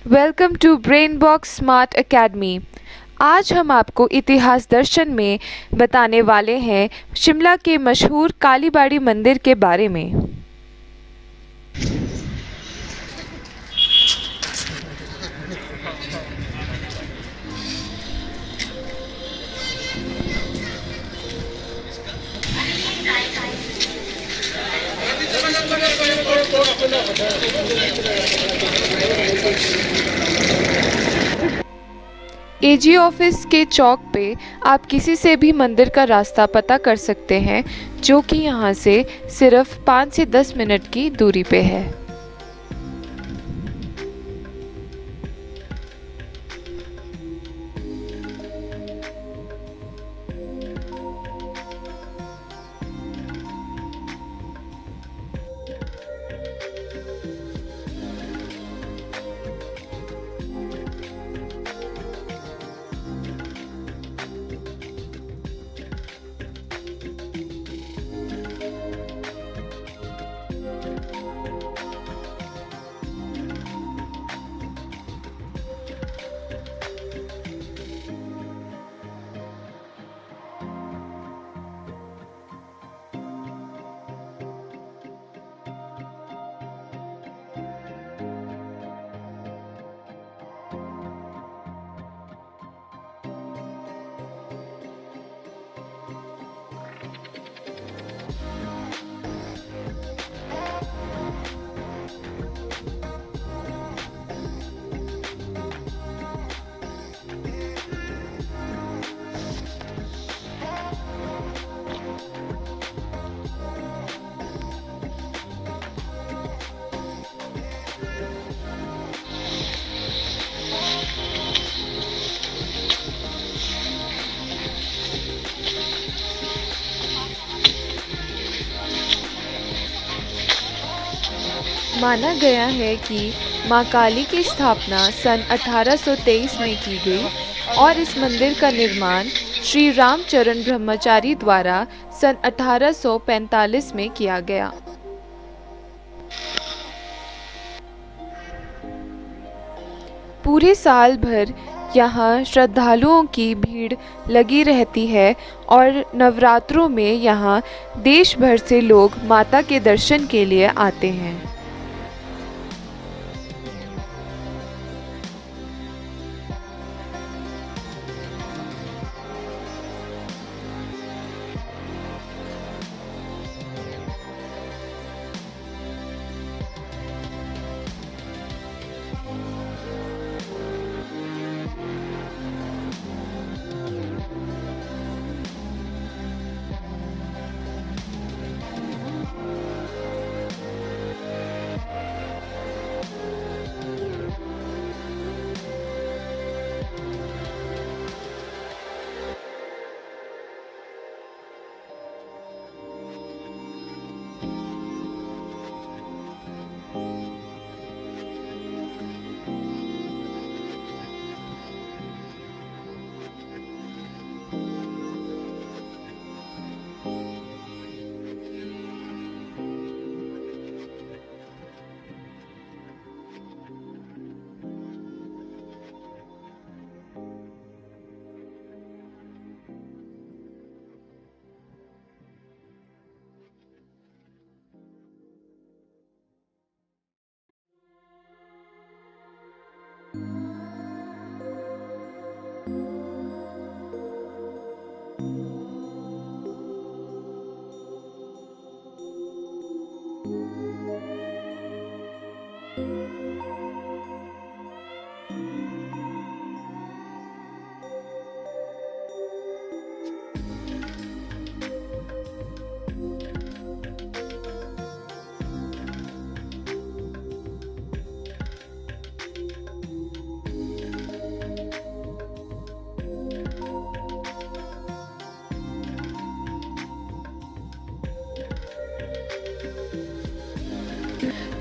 Welcome to Brain Box Smart Academy. आज हम आपको इतिहास दर्शन में बताने वाले हैं शिमला के मशहूर कालीबाड़ी मंदिर के बारे में। एजी ऑफिस के चौक पे आप किसी से भी मंदिर का रास्ता पता कर सकते हैं, जो कि यहाँ से सिर्फ 5 से 10 मिनट की दूरी पे है। माना गया है कि मां काली की स्थापना सन 1823 में की गई और इस मंदिर का निर्माण श्री रामचरण ब्रह्मचारी द्वारा सन 1845 में किया गया। पूरे साल भर यहाँ श्रद्धालुओं की भीड़ लगी रहती है और नवरात्रों में यहाँ देश भर से लोग माता के दर्शन के लिए आते हैं।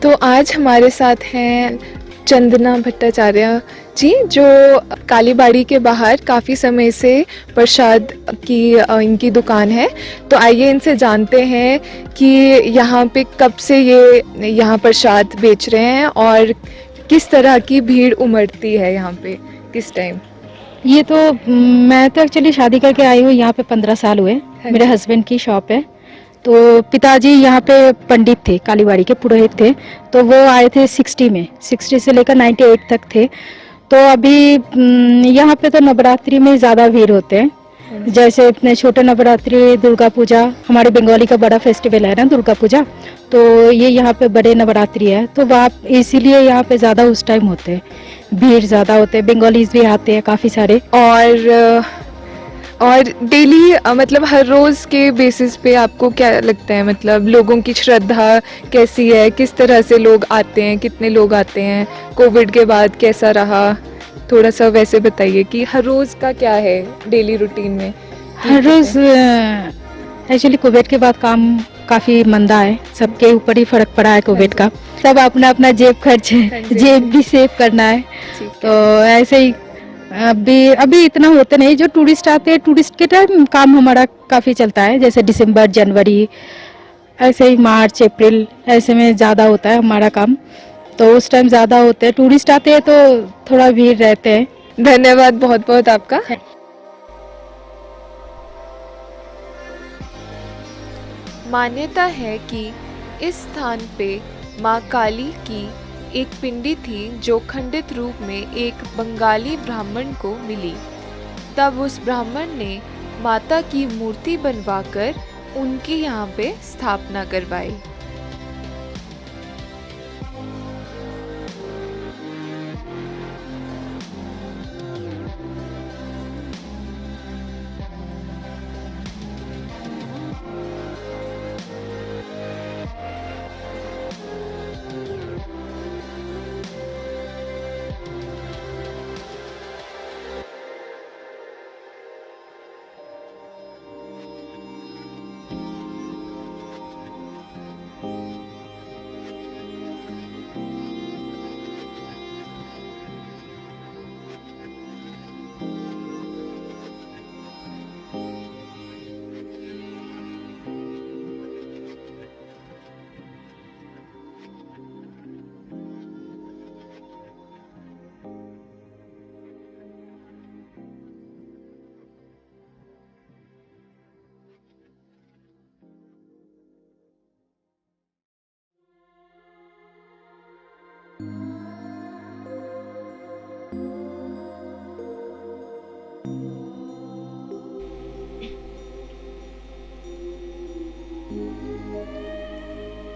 तो आज हमारे साथ हैं चंदना भट्टाचार्य जी, जो कालीबाड़ी के बाहर काफ़ी समय से प्रसाद की इनकी दुकान है। तो आइए इनसे जानते हैं कि यहाँ पे कब से ये यहाँ प्रसाद बेच रहे हैं और किस तरह की भीड़ उमड़ती है यहाँ पे किस टाइम? ये तो मैं तो एक्चुअली शादी करके आई हूँ यहाँ पे 15 साल हुए। हाँ मेरे जी। हस्बैंड की शॉप है। तो पिताजी यहाँ पे पंडित थे, कालीबाड़ी के पुरोहित थे। तो वो आए थे 60 में, 60 से लेकर 98 तक थे। तो अभी यहाँ पे तो नवरात्रि में ज़्यादा भीड़ होते हैं। हाँ जी। जैसे इतने छोटे नवरात्रि, दुर्गा पूजा, हमारे बंगाली का बड़ा फेस्टिवल है ना दुर्गा पूजा, तो ये यहाँ पे बड़े नवरात्रि है। तो वहाँ इसीलिए यहाँ पे ज़्यादा उस टाइम होते हैं, भीड़ ज़्यादा होते हैं। बंगालीज भी आते हैं काफ़ी सारे। और डेली मतलब हर रोज़ के बेसिस पे आपको क्या लगता है, मतलब लोगों की श्रद्धा कैसी है, किस तरह से लोग आते हैं, कितने लोग आते हैं, कोविड के बाद कैसा रहा, थोड़ा सा वैसे बताइए कि हर रोज़ का क्या है डेली रूटीन में? हर रोज़ एक्चुअली कोविड के बाद काम काफ़ी मंदा है, सबके ऊपर ही फर्क पड़ा है कोविड का। सब अपना अपना जेब खर्च, जेब भी सेव करना है। तो ऐसे ही अभी इतना होते नहीं। जो टूरिस्ट आते हैं, टूरिस्ट के टाइम काम हमारा काफ़ी चलता है, जैसे दिसंबर, जनवरी, ऐसे ही मार्च, अप्रैल, ऐसे में ज़्यादा होता है हमारा काम। तो उस टाइम ज़्यादा होते हैं, टूरिस्ट आते हैं तो थोड़ा भीड़ रहते हैं। धन्यवाद बहुत बहुत आपका। मान्यता है कि इस स्थान पे माँ काली की एक पिंडी थी जो खंडित रूप में एक बंगाली ब्राह्मण को मिली। तब उस ब्राह्मण ने माता की मूर्ति बनवाकर उनकी यहाँ पे स्थापना करवाई।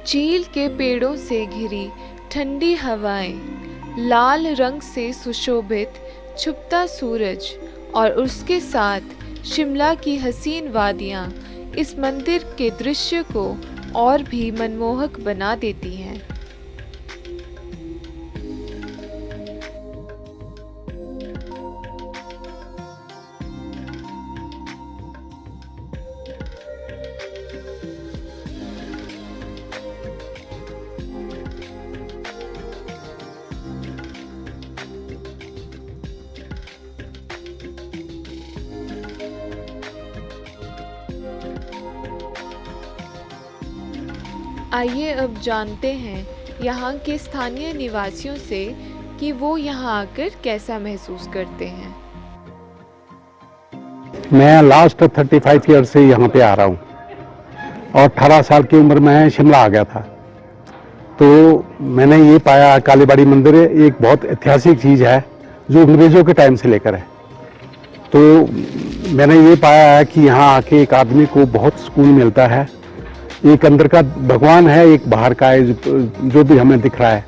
चील के पेड़ों से घिरी ठंडी हवाएं, लाल रंग से सुशोभित छुपता सूरज और उसके साथ शिमला की हसीन वादियां इस मंदिर के दृश्य को और भी मनमोहक बना देती हैं। आइए अब जानते हैं यहाँ के स्थानीय निवासियों से कि वो यहाँ आकर कैसा महसूस करते हैं। मैं लास्ट 35 ईयर से यहाँ पे आ रहा हूँ और 18 साल की उम्र में शिमला आ गया था। तो मैंने ये पाया कालीबाड़ी मंदिर एक बहुत ऐतिहासिक चीज़ है जो अंग्रेज़ों के टाइम से लेकर है। तो मैंने ये पाया है कि यहाँ आके एक आदमी को बहुत सुकून मिलता है। एक अंदर का भगवान है, एक बाहर का है, जो भी हमें दिख रहा है।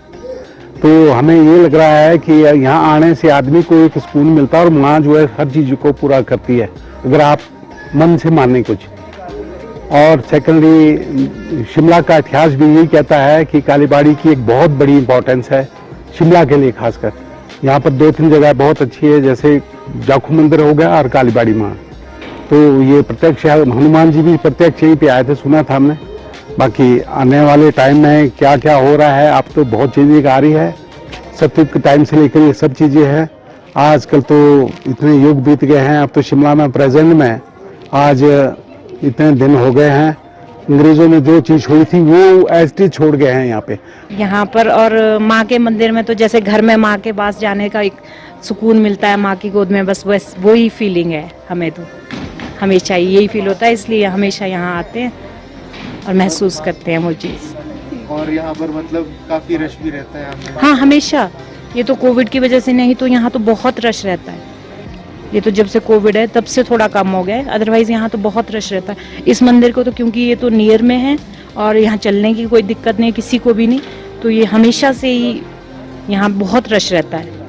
तो हमें ये लग रहा है कि यहाँ आने से आदमी को एक सुकून मिलता है और माँ जो है हर चीज़ को पूरा करती है अगर आप मन से माने कुछ। और सेकेंडली शिमला का इतिहास भी यही कहता है कि कालीबाड़ी की एक बहुत बड़ी इंपॉर्टेंस है शिमला के लिए खासकर। यहाँ पर 2-3 जगह बहुत अच्छी है, जैसे जाखू मंदिर हो गया और कालीबाड़ी माँ। तो ये प्रत्यक्ष हनुमान जी भी प्रत्यक्ष यहीं पे आए थे, सुना था हमने। बाकी आने वाले टाइम में क्या क्या हो रहा है, अब तो बहुत चीज़ें आ रही है। सतयुग के टाइम से लेकर ये सब चीज़ें हैं। आजकल तो इतने युग बीत गए हैं, अब तो शिमला में प्रेजेंट में आज इतने दिन हो गए हैं अंग्रेजों ने जो चीज छोड़ी थी वो एज टी छोड़ गए हैं यहाँ पे। यहाँ पर और माँ के मंदिर में तो जैसे घर में माँ के पास जाने का एक सुकून मिलता है, माँ की गोद में, बस वही फीलिंग है। हमें तो हमेशा यही फील होता है, इसलिए हमेशा यहाँ आते हैं और महसूस करते हैं वो चीज़। और यहाँ पर मतलब काफी रश भी रहता है यहाँ पे? हाँ, हमेशा। ये तो कोविड की वजह से नहीं तो यहाँ तो बहुत रश रहता है। ये तो जब से कोविड है तब से थोड़ा कम हो गया है, अदरवाइज यहाँ तो बहुत रश रहता है। इस मंदिर को तो क्योंकि ये तो नियर में है और यहाँ चलने की कोई दिक्कत नहीं है किसी को भी नहीं, तो ये हमेशा से ही यहाँ बहुत रश रहता है।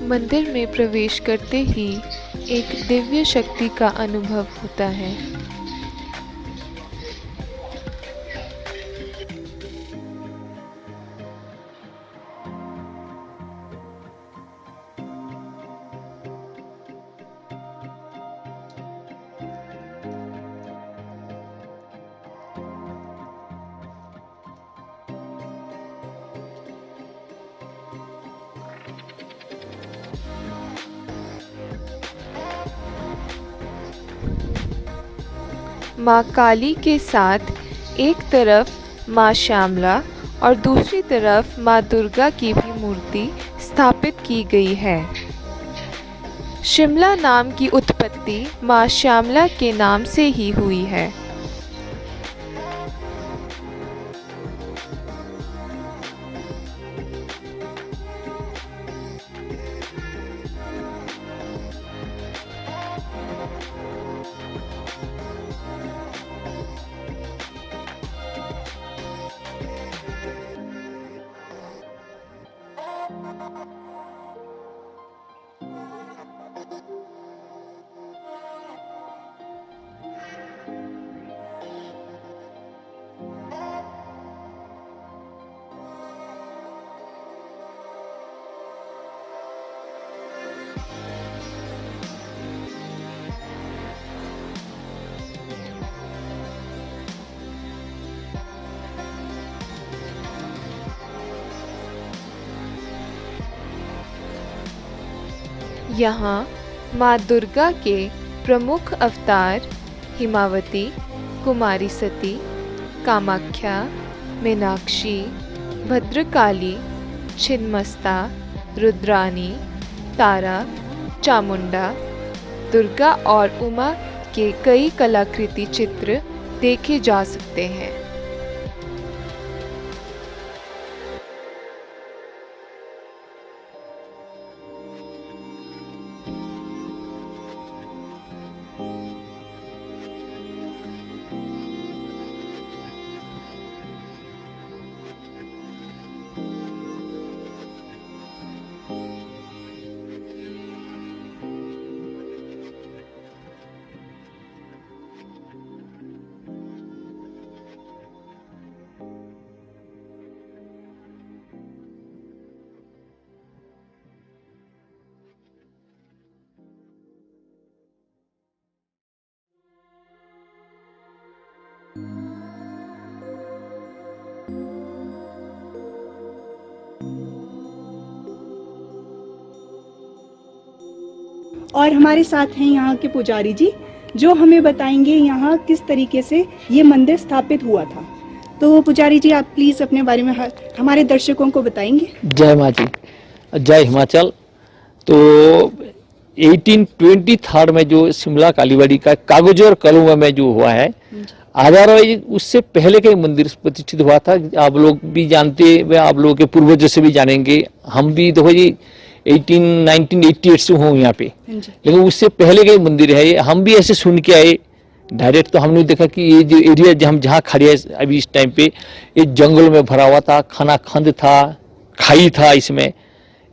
मंदिर में प्रवेश करते ही एक दिव्य शक्ति का अनुभव होता है। माँ काली के साथ एक तरफ माँ श्यामला और दूसरी तरफ माँ दुर्गा की भी मूर्ति स्थापित की गई है। शिमला नाम की उत्पत्ति माँ श्यामला के नाम से ही हुई है। यहाँ माँ दुर्गा के प्रमुख अवतार हिमावती, कुमारी सती, कामाख्या, मीनाक्षी, भद्रकाली, छिन्नमस्ता, रुद्रानी, तारा, चामुंडा, दुर्गा और उमा के कई कलाकृति चित्र देखे जा सकते हैं। और हमारे साथ हैं यहाँ के पुजारी जी जो हमें बताएंगे यहाँ किस तरीके से ये मंदिर स्थापित हुआ था। तो पुजारी जी आप प्लीज़ अपने बारे में हमारे दर्शकों को बताएंगे। जय माँ जी, जय हिमाचल। तो 1823 में जो शिमला कालीबाड़ी का कागज और कलम में जो हुआ है, अदरवाइज उससे पहले का मंदिर प्रतिष्ठित हुआ था। आप लोग भी जानते हैं, आप लोगों के पूर्वजों से भी जानेंगे, हम भी देखो जी 1988 से हूँ यहाँ पे, लेकिन उससे पहले का मंदिर है ये। हम भी ऐसे सुन के आए, डायरेक्ट तो हमने देखा कि ये जो एरिया हम जहाँ खड़े हैं अभी इस टाइम पे, ये जंगल में भरा हुआ था, खाना खंड था, खाई था इसमें,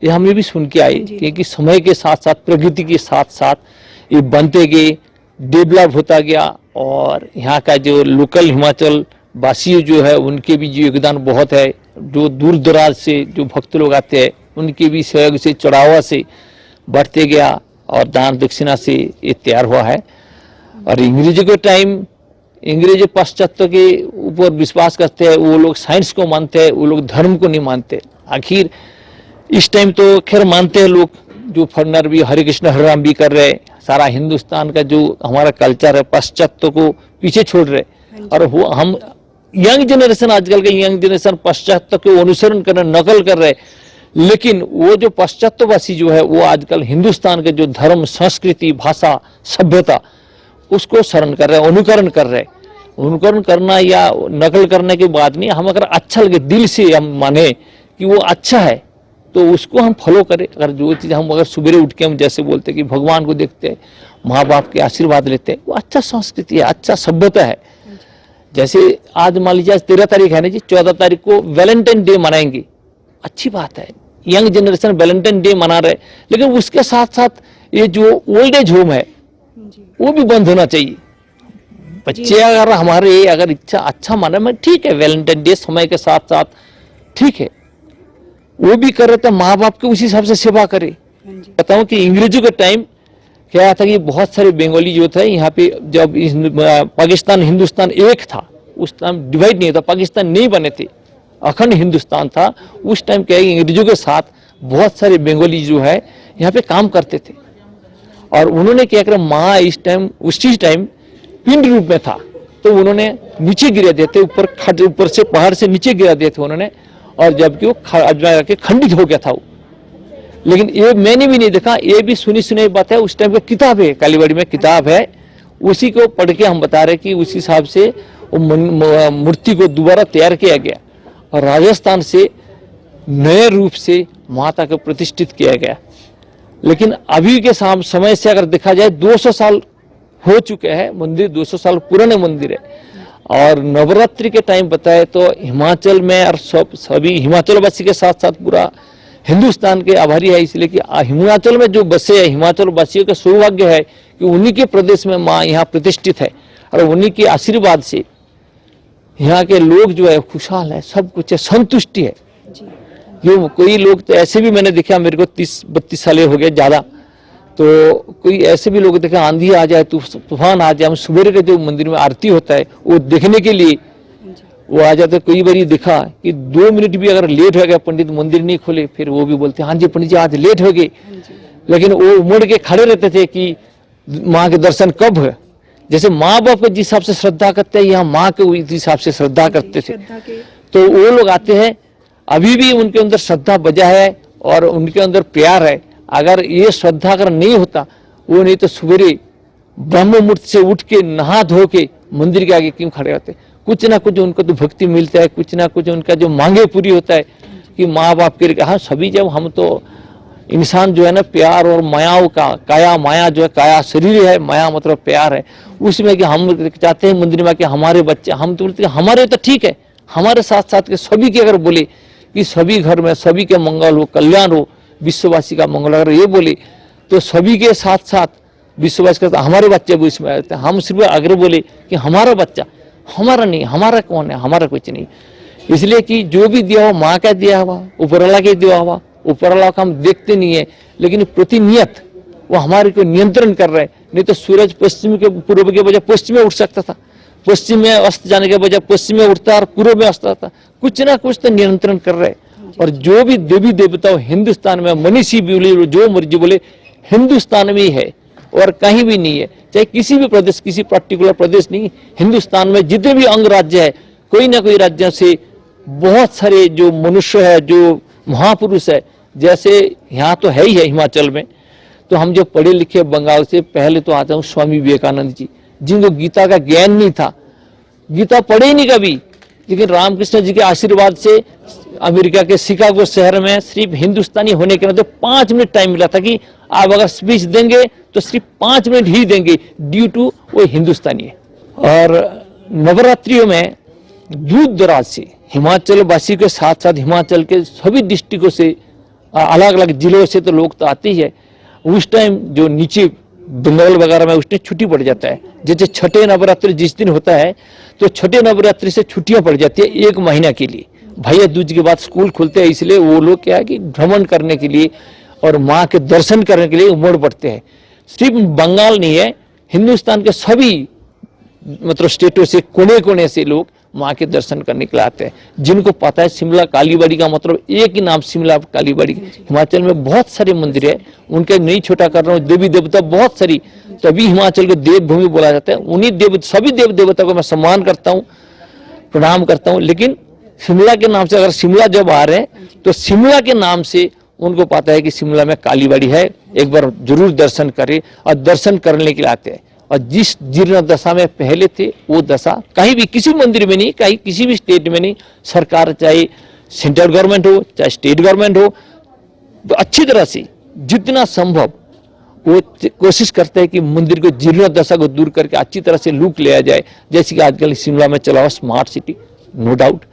ये हमें भी सुन के आए। क्योंकि समय के साथ साथ प्रकृति के साथ साथ ये बनते गए, डेवलप होता गया, और यहाँ का जो लोकल हिमाचल वासी जो है उनके भी जो योगदान बहुत है। जो दूर दराज से जो भक्त लोग आते हैं उनके भी सहयोग से, चढ़ावा से बढ़ते गया, और दान दक्षिणा से ये तैयार हुआ है। और अंग्रेजों के टाइम, अंग्रेज पाश्चात्य के ऊपर विश्वास करते हैं, वो लोग साइंस को मानते हैं, वो लोग धर्म को नहीं मानते। आखिर इस टाइम तो खैर मानते हैं लोग, जो फॉरनर भी हरे कृष्ण हरे राम भी कर रहे हैं। सारा हिंदुस्तान का जो हमारा कल्चर है पाश्चात्य को पीछे छोड़ रहे, और वो हम यंग जनरेशन, आजकल के यंग जनरेशन पाश्चात्य को अनुसरण कर रहे, नकल कर रहे। लेकिन वो जो पाश्चात्यवासी जो है वो आजकल हिंदुस्तान के जो धर्म, संस्कृति, भाषा, सभ्यता उसको शरण कर रहे हैं, अनुकरण कर रहे हैं। अनुकरण करना या नकल करने की बात नहीं, हम अगर अच्छा लगे, दिल से हम माने कि वो अच्छा है तो उसको हम फॉलो करें। अगर जो चीज़ हम अगर सुबह उठ के हम जैसे बोलते हैं कि भगवान को देखते हैं, माँ बाप के आशीर्वाद लेते हैं, वो अच्छा संस्कृति है, अच्छा सभ्यता है। जैसे आज मान लीजिए आज 13 तारीख है ना जी, 14 तारीख को वैलेंटाइन डे मनाएंगे, अच्छी बात है, यंग जनरेशन वैलेंटाइन डे मना रहे। लेकिन उसके साथ साथ ये जो ओल्ड एज होम है वो भी बंद होना चाहिए। बच्चे अगर हमारे अगर इच्छा अच्छा माने में ठीक है, वैलेंटाइन डे समय के साथ साथ ठीक है, वो भी कर रहे थे, माँ बाप के उसी हिसाब से सेवा करे। बताऊं कि अंग्रेजों के टाइम क्या था कि बहुत सारे बंगाली जो थे यहाँ पे, जब पाकिस्तान हिंदुस्तान एक था, उस टाइम डिवाइड नहीं था, पाकिस्तान नहीं बने थे, अखंड हिंदुस्तान था। उस टाइम क्या है, अंग्रेजों के साथ बहुत सारे बंगाली जो है यहाँ पे काम करते थे, और उन्होंने क्या करा, माँ इस टाइम उसी टाइम पिंड रूप में था, तो उन्होंने नीचे गिरा दिए थे, ऊपर से पहाड़ से नीचे गिरा दिए थे उन्होंने, और जबकि वो खंडित हो गया था वो। लेकिन ये मैंने भी नहीं देखा, ये भी सुनी सुनी बात है, उस टाइम का किताब है, कालीबाड़ी में किताब है, उसी को पढ़ के हम बता रहे कि उस हिसाब से वो मूर्ति को दोबारा तैयार किया गया, और राजस्थान से नए रूप से माता को प्रतिष्ठित किया गया। लेकिन अभी के समय से अगर देखा जाए 200 साल हो चुके हैं मंदिर, 200 साल पुराने मंदिर है। और नवरात्रि के टाइम बताए तो हिमाचल में, और सभी हिमाचल वासी के साथ साथ पूरा हिंदुस्तान के आभारी है, इसलिए कि हिमाचल में जो बसे है, हिमाचल वासियों का सौभाग्य है कि उन्हीं के प्रदेश में माँ यहाँ प्रतिष्ठित है, और उन्हीं के आशीर्वाद से यहाँ के लोग जो है खुशहाल है, सब कुछ है, संतुष्टि है। जो कोई लोग तो ऐसे भी मैंने देखा, मेरे को 30-32 साल हो गए ज़्यादा, तो कोई ऐसे भी लोग देखा आंधी आ जाए, तूफान आ जाए, हम सुबह के जो मंदिर में आरती होता है वो देखने के लिए वो आ जाते। कई बार देखा कि 2 मिनट भी अगर लेट हो गया, पंडित मंदिर नहीं खोले, फिर वो भी बोलते हाँ जी पंडित जी आज लेट हो गए, लेकिन वो उमड़ के खड़े रहते थे कि माँ के दर्शन कब है। जैसे माँ बाप को जिस हिसाब से श्रद्धा करते हैं, यहाँ माँ के उस हिसाब से श्रद्धा करते थे, तो वो लोग आते हैं, अभी भी उनके अंदर श्रद्धा बजा है और उनके अंदर प्यार है। अगर ये श्रद्धा अगर नहीं होता, वो नहीं तो सवेरे ब्रह्म मुहूर्त से उठ के नहा धो के मंदिर के आगे क्यों खड़े होते। कुछ ना कुछ उनको तो भक्ति मिलता है, कुछ ना कुछ उनका जो मांगे पूरी होता है कि माँ बाप के लिए। हाँ सभी, जब हम तो इंसान जो है ना प्यार और मायाओं का, काया माया जो है, काया शरीर है, माया मतलब प्यार है, उसमें कि हम चाहते हैं मंदिर में कि हमारे बच्चे, हम तो बोलते हमारे तो ठीक है, हमारे साथ साथ के सभी के अगर बोले कि सभी घर में सभी के मंगल हो, कल्याण हो, विश्ववासी का मंगल अगर ये बोले तो सभी के साथ साथ विश्ववासी का हमारे बच्चे भी इसमें आते हैं। हम सिर्फ अगर बोले कि हमारा बच्चा, हमारा नहीं, हमारा कौन है, हमारा कुछ नहीं। इसलिए कि जो भी दिया हुआ माँ का दिया हुआ, ऊपर वाला के दिया हुआ, ऊपर वाला का हम देखते नहीं है, लेकिन प्रतिनियत वो हमारे को नियंत्रण कर रहे हैं। नहीं तो सूरज पश्चिम के पूर्व के बजाय पश्चिम में उठ सकता था, पश्चिम में अस्त जाने के बजाय पश्चिम में उठता और पूर्व में अस्त था। कुछ ना कुछ तो नियंत्रण कर रहे। और जो भी देवी देवता हिंदुस्तान में, मनीषी बोले, जो मर्जी बोले, हिंदुस्तान में ही है और कहीं भी नहीं है, चाहे किसी भी प्रदेश, किसी पर्टिकुलर प्रदेश नहीं, हिंदुस्तान में जितने भी अंग राज्य है, कोई ना कोई राज्य से बहुत सारे जो मनुष्य है, जो महापुरुष है, जैसे यहाँ तो है ही है हिमाचल में, तो हम जो पढ़े लिखे बंगाल से, पहले तो आता हूँ स्वामी विवेकानंद जी, जिनको गीता का ज्ञान नहीं था, गीता पढ़े ही नहीं कभी, लेकिन रामकृष्ण जी के आशीर्वाद से अमेरिका के शिकागो शहर में सिर्फ हिंदुस्तानी होने के नाते 5 मिनट टाइम मिला था कि आप अगर स्पीच देंगे तो सिर्फ 5 मिनट ही देंगे, ड्यू टू वो हिंदुस्तानी है। और नवरात्रियों में दूर दराज से हिमाचल वासी के साथ साथ हिमाचल के सभी डिस्ट्रिक्टों से, अलग अलग जिलों से तो लोग तो आते ही है। उस टाइम जो नीचे बंगाल वगैरह में उस टाइम छुट्टी पड़ जाता है, जैसे छठे नवरात्रि जिस दिन होता है तो छठे नवरात्रि से छुट्टियां पड़ जाती है 1 महीना के लिए। भैया दूज के बाद स्कूल खुलते हैं, इसलिए वो लोग क्या है कि भ्रमण करने के लिए और माँ के दर्शन करने के लिए उमड़ पड़ते हैं। सिर्फ बंगाल नहीं है, हिंदुस्तान के सभी मतलब स्टेटों से, कोने कोने से लोग माँ के दर्शन करने के लिए आते हैं। जिनको पता है शिमला कालीबाड़ी का मतलब एक ही नाम शिमला कालीबाड़ी, हिमाचल में बहुत सारे मंदिर है, उनके नहीं छोटा कर रहा हूँ, देवी देवता बहुत सारी, तभी हिमाचल को देवभूमि बोला जाता है। उन्हीं सभी देव देवता को मैं सम्मान करता हूँ, प्रणाम करता हूँ, लेकिन शिमला के नाम से अगर शिमला जब आ रहे हैं तो शिमला के नाम से उनको पता है कि शिमला में कालीबाड़ी है, एक बार जरूर दर्शन करें, और दर्शन करने के लिए आते हैं। और जिस जीर्ण दशा में पहले थे वो दशा कहीं भी किसी मंदिर में नहीं, कहीं किसी भी स्टेट में नहीं। सरकार चाहे सेंट्रल गवर्नमेंट हो चाहे स्टेट गवर्नमेंट हो, तो अच्छी तरह से जितना संभव वो कोशिश करते हैं कि मंदिर को जीर्ण दशा को दूर करके अच्छी तरह से लुक लिया जाए। जैसे कि आजकल शिमला में चला हुआ स्मार्ट सिटी, नो डाउट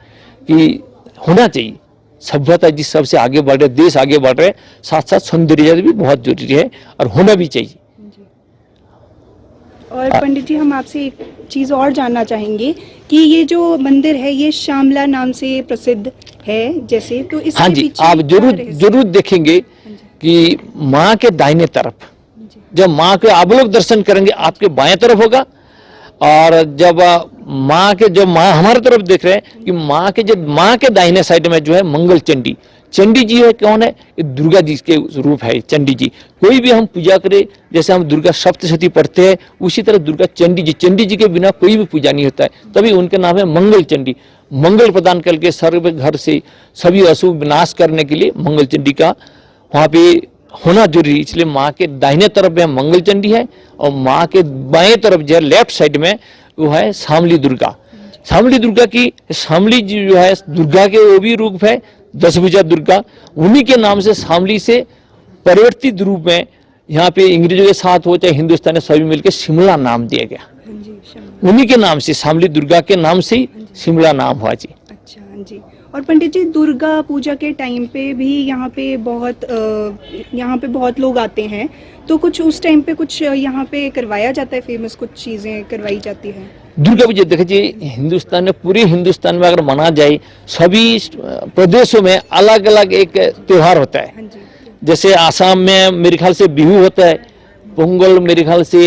कि होना चाहिए। सभ्यता जिस सबसे आगे बढ़ रहे, देश आगे बढ़ रहे, साथ साथ सौंदर्य भी बहुत जरूरी है और होना भी चाहिए। और पंडित जी, हम आपसे एक चीज़ और जानना चाहेंगे कि ये जो मंदिर है ये श्यामला नाम से प्रसिद्ध है, जैसे तो इसके हाँ जी, पीछे आप क्या जरूर रहस्य? जरूर देखेंगे कि माँ के दाहिने तरफ, जब माँ के आप लोग दर्शन करेंगे आपके बाएं तरफ होगा, और जब माँ के जब माँ हमारे तरफ देख रहे हैं कि माँ के दाहिने साइड में जो है मंगल चंडी, चंडी जी है, कौन है? ये दुर्गा जी के रूप है चंडी जी। कोई भी हम पूजा करें, जैसे हम दुर्गा सप्तशती पढ़ते हैं, उसी तरह दुर्गा चंडी जी के बिना कोई भी पूजा नहीं होता है, तभी उनके नाम है मंगल चंडी। मंगल प्रदान करके सर्व घर से सभी अशुभ विनाश करने के लिए मंगल चंडी का वहाँ पे होना जरूरी, इसलिए माँ के दाहिने तरफ में मंगल चंडी है और माँ के बाएं तरफ जो है लेफ्ट साइड में वो है शामली दुर्गा। शामली दुर्गा की, शामली जी जो है दुर्गा के वो भी रूप है, 10 भुजा दुर्गा, उन्हीं के नाम से शामली से परिवर्तित रूप में यहाँ पे अंग्रेजों के साथ हो चाहे हिंदुस्तान सभी मिलकर शिमला नाम दिया गया। हाँ जी, श्यामला। उन्हीं के नाम से, शामली दुर्गा के नाम से ही शिमला नाम हुआ जी। अच्छा, हाँ जी। और पंडित जी, दुर्गा पूजा के टाइम पे भी यहाँ पे बहुत लोग आते हैं, तो कुछ उस टाइम पे कुछ यहाँ पे करवाया जाता है, फेमस कुछ चीज़ें करवाई जाती है? दुर्गा पूजा देखिए हिंदुस्तान में, पूरे हिंदुस्तान में अगर मना जाए, सभी प्रदेशों में अलग अलग एक त्योहार होता है। हाँ जी। जैसे आसाम में मेरे ख्याल से बिहू होता है, पोंगल मेरे ख्याल से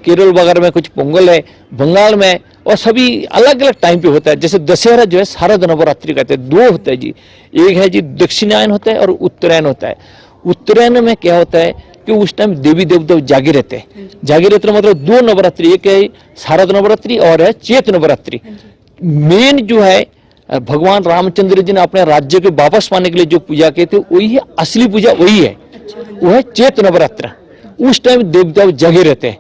केरल वगैरह में कुछ पोंगल है, बंगाल में, और सभी अलग अलग टाइम पे होता है। जैसे दशहरा जो है शारद नवरात्रि कहते हैं, 2 होता है जी, एक है जी दक्षिणायन होता है और उत्तरायण होता है। उत्तरायण में क्या होता है कि उस टाइम देवी देवता जागे रहते हैं, जागे रहते मतलब 2 नवरात्रि, एक है शारद नवरात्रि और है चैत नवरात्रि। मेन जो है भगवान रामचंद्र जी ने अपने राज्य के वापस पाने के लिए जो पूजा की थी वही है, असली पूजा वही है, वो है चैत नवरात्र। उस टाइम देवता जगे रहते हैं।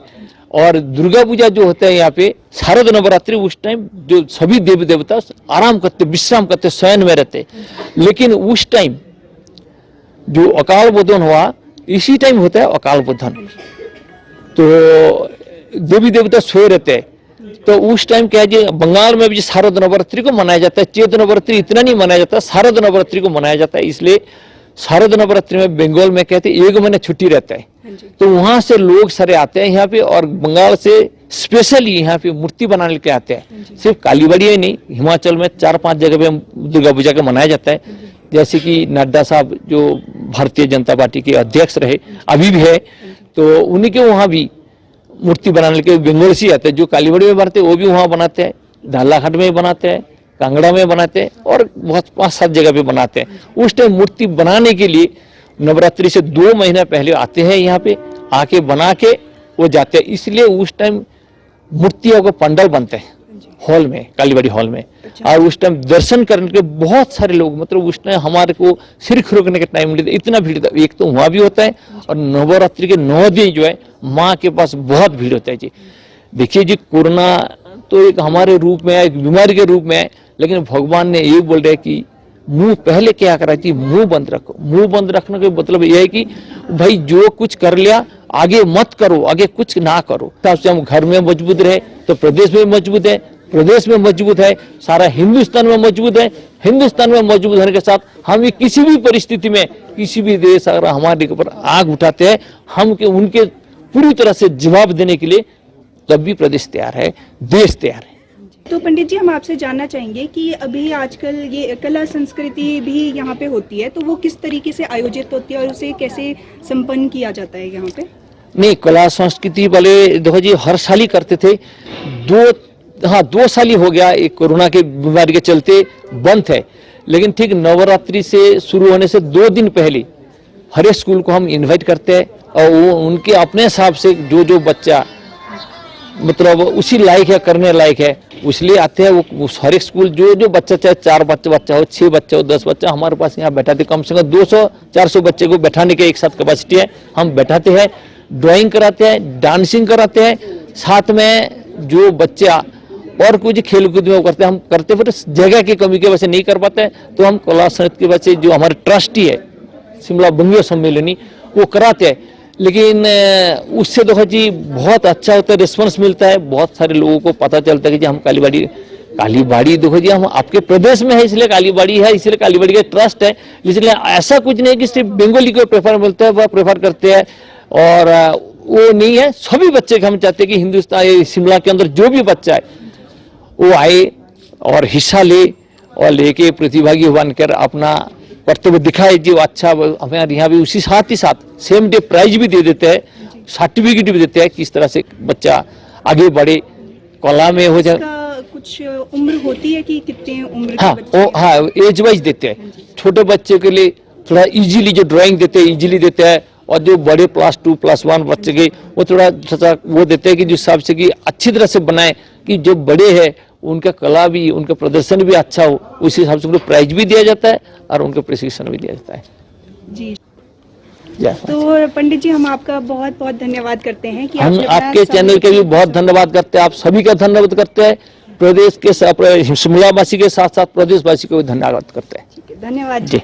और दुर्गा पूजा जो होता है यहाँ पे शारद नवरात्रि, उस टाइम जो सभी देवी देवता आराम करते, विश्राम करते, शयन में रहते। लेकिन उस टाइम जो अकाल बोधन हुआ, इसी टाइम होता है अकाल बोधन, तो देवी देवता सोए रहते हैं। तो उस टाइम क्या है जी, बंगाल में भी शारद नवरात्रि को मनाया जाता है, चैत नवरात्रि इतना नहीं मनाया जाता, शारद नवरात्रि को मनाया जाता है। इसलिए शारद नवरात्रि में बंगाल में कहते हैं 1 महीना छुट्टी रहता है, तो वहां से लोग सारे आते हैं यहाँ पे, और बंगाल से स्पेशली यहाँ पे मूर्ति बनाने के आते हैं। सिर्फ कालीबाड़ी ही नहीं, हिमाचल में 4-5 जगह पे दुर्गा पूजा का मनाया जाता है। जैसे कि नड्डा साहब जो भारतीय जनता पार्टी के अध्यक्ष रहे, अभी भी है, तो उन्हीं के वहाँ भी मूर्ति बनाने के बंगाल से आते हैं। जो कालीबाड़ी में बनाते हैं वो भी वहाँ बनाते हैं, धालाघाट में बनाते हैं, कांगड़ा में बनाते हैं, और बहुत 5-7 जगह पे बनाते हैं। उस टाइम मूर्ति बनाने के लिए नवरात्रि से 2 महीना पहले आते हैं यहाँ पे, आके बना के वो जाते हैं। इसलिए उस टाइम मूर्तियों का पंडाल बनते हैं हॉल में, कालीबाड़ी हॉल में। और उस टाइम दर्शन करने के बहुत सारे लोग, मतलब उस टाइम हमारे को सिर खिड़कने के टाइम मिलता, इतना भीड़ था। एक तो वहाँ भी होता है और नवरात्रि के 9 दिन जो है माँ के पास बहुत भीड़ होता है जी। देखिए जी, कोरोना तो एक हमारे रूप में है, एक बीमारी के रूप में है, लेकिन भगवान ने ये बोल रहे कि मुंह पहले क्या करा थी, मुंह बंद रखो। मुंह बंद रखने का मतलब यह है कि भाई जो कुछ कर लिया आगे मत करो, आगे कुछ ना करो। तब हम घर में मजबूत रहे तो प्रदेश में मजबूत है, प्रदेश में मजबूत है, सारा हिंदुस्तान में मजबूत है। हिंदुस्तान में मजबूत होने के साथ हम किसी भी परिस्थिति में, किसी भी देश अगर हमारे ऊपर आग उठाते हैं, हम के उनके पूरी तरह से जवाब देने के लिए तब भी प्रदेश तैयार है, देश तैयार है। तो पंडित जी, हम आपसे जानना चाहेंगे कि अभी आजकल ये कला संस्कृति भी यहाँ पे होती है, तो वो किस तरीके से आयोजित होती है और उसे कैसे संपन्न किया जाता है यहाँ पे? नहीं, कला संस्कृति वाले देखो जी हर साल ही करते थे। 2 साल ही हो गया, एक कोरोना के बीमारी के चलते बंद है। लेकिन ठीक नवरात्रि से शुरू होने से 2 दिन पहले हर एक स्कूल को हम इनवाइट करते हैं और वो उनके अपने हिसाब से जो बच्चा मतलब उसी लायक है, करने लायक है, इसलिए आते हैं। वो हर एक स्कूल जो बच्चा, चाहे 4 बच्चा हो, 6 बच्चा हो, 10 बच्चा, हमारे पास यहाँ बैठाते कम से कम 200-400 बच्चे को बैठाने के एक साथ कैपेसिटी है। हम बैठाते हैं, ड्राइंग कराते हैं, डांसिंग कराते हैं, साथ में जो बच्चा और कुछ खेल कूद में करते हैं हम करते, फिर जगह की कमी की वजह से नहीं कर पाते हैं तो हम कला संस्कृति की वजह से जो हमारे ट्रस्टी है शिमला बंगिया सम्मेलनी, वो कराते हैं। लेकिन उससे देखो जी बहुत अच्छा होता है, रिस्पॉन्स मिलता है, बहुत सारे लोगों को पता चलता है कि जी हम कालीबाड़ी देखो जी हम आपके प्रदेश में है, इसलिए कालीबाड़ी है, इसलिए कालीबाड़ी का ट्रस्ट है। इसलिए ऐसा कुछ नहीं कि सिर्फ बंगाली को प्रेफर मिलता है, वह प्रेफर करते हैं और वो नहीं है। सभी बच्चे को हम चाहते हैं कि हिंदुस्तान शिमला के अंदर जो भी बच्चा है वो आए और हिस्सा ले और लेके प्रतिभागी बनकर अपना कर्तव्य दिखाए जी। अच्छा, हमारे यहाँ भी उसी साथ ही साथ सेम डे प्राइज भी दे देते हैं, सर्टिफिकेट भी देते हैं, किस तरह से बच्चा आगे बढ़े, कला में हो जाए। कुछ उम्र होती है कि कितने उम्र हाँ, के बच्चे? हाँ, एज वाइज देते हैं। छोटे बच्चे के लिए थोड़ा इजीली जो ड्राइंग देते हैं इजीली देते हैं, और जो बड़े +2 +1 बच्चे के वो थोड़ा वो देते हैं कि जिस हिसाब से कि अच्छी तरह से बनाए कि जो बड़े हैं उनका कला भी, उनका प्रदर्शन भी अच्छा हो, उसी हिसाब से उनको प्राइज भी दिया जाता है और उनको प्रशिक्षण भी दिया जाता है जी। जय। तो पंडित जी, हम आपका बहुत बहुत धन्यवाद करते हैं कि हम आपने अपना आपके चैनल के भी बहुत धन्यवाद करते हैं, आप सभी का धन्यवाद करते हैं, प्रदेश के शिमला वासी के साथ साथ प्रदेशवासी को भी धन्यवाद करते हैं। धन्यवाद जी।